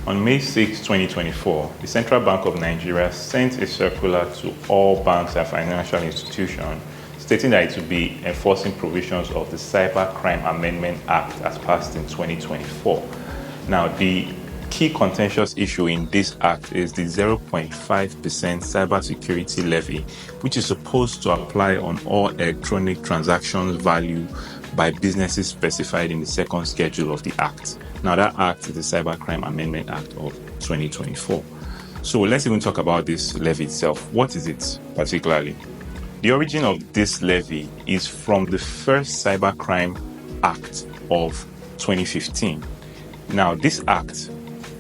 On May 6, 2024, the Central Bank of Nigeria sent a circular to all banks and financial institutions stating that it would be enforcing provisions of the Cybercrime Amendment Act as passed in 2024. Now, the key contentious issue in this act is the 0.5% Cybersecurity Levy, which is supposed to apply on all electronic transactions value by businesses specified in the second schedule of the act. Now, that act is the Cybercrime Amendment Act of 2024. So let's even talk about this levy itself. What is it particularly? The origin of this levy is from the first Cybercrime Act of 2015. Now, this act,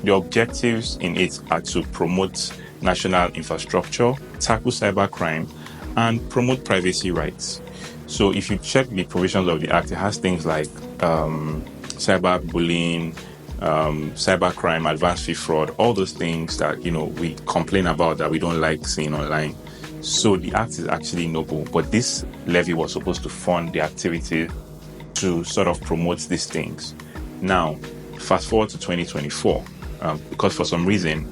the objectives in it are to promote national infrastructure, tackle cybercrime, and promote privacy rights. So if you check the provisions of the act, it has things like cyberbullying, cybercrime, advanced fee fraud, all those things that, we complain about that we don't like seeing online. So the act is actually noble, but this levy was supposed to fund the activity to sort of promote these things. Now, fast forward to 2024, because for some reason,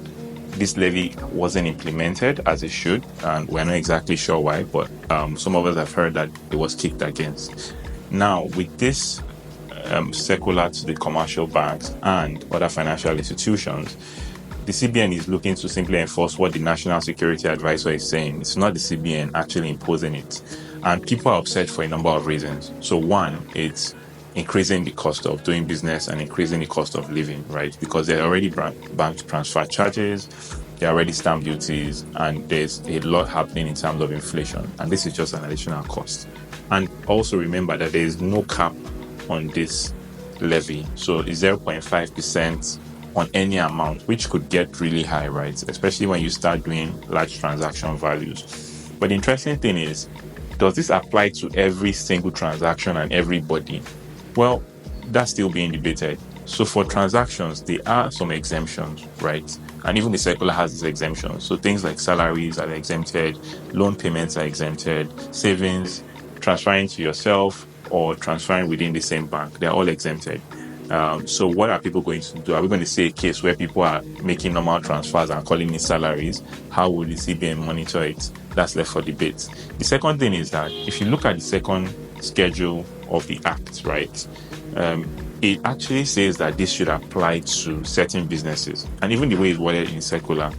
this levy wasn't implemented as it should, and we're not exactly sure why, but some of us have heard that it was kicked against. Now, with this circular to the commercial banks and other financial institutions, the CBN is looking to simply enforce what the National Security Advisor is saying. It's not the CBN actually imposing it. And people are upset for a number of reasons. So one, it's increasing the cost of doing business and increasing the cost of living, right? Because there are already bank transfer charges, there are already stamp duties, and there's a lot happening in terms of inflation. And this is just an additional cost. And also remember that there is no cap on this levy. So it's 0.5% on any amount, which could get really high, right? Especially when you start doing large transaction values. But the interesting thing is, does this apply to every single transaction and everybody? Well, that's still being debated. So for transactions, there are some exemptions, right? And even the circular has its exemptions. So things like salaries are exempted, loan payments are exempted, savings, transferring to yourself or transferring within the same bank, they're all exempted. So what are people going to do? Are we going to see a case where people are making normal transfers and calling it salaries? How will the CBN monitor it? That's left for debate. The second thing is that if you look at the second schedule of the act, right, it actually says that this should apply to certain businesses. And even the way it's worded in circular,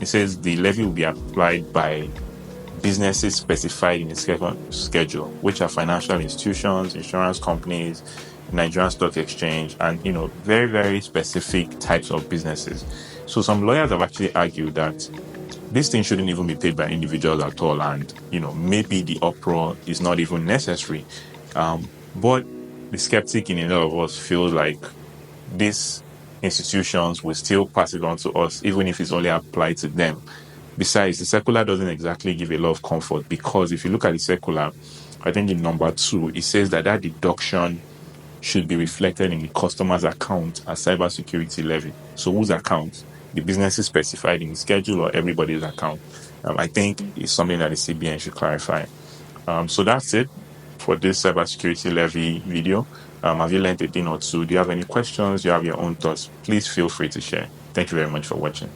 it says the levy will be applied by businesses specified in the second schedule, which are financial institutions, insurance companies, Nigerian Stock Exchange, and very, very specific types of businesses. So some lawyers have actually argued that this thing shouldn't even be paid by individuals at all, and maybe the uproar is not even necessary. But the skeptic in a lot of us feels like these institutions will still pass it on to us, even if it's only applied to them. Besides, the circular doesn't exactly give a lot of comfort, because if you look at the circular, I think in number 2, it says that deduction should be reflected in the customer's account as cybersecurity levy. So whose account? The businesses specified in the schedule or everybody's account? I think it's something that the CBN should clarify. So that's it for this cybersecurity levy video. Have you learned a thing or two? Do you have any questions? Do you have your own thoughts? Please feel free to share. Thank you very much for watching.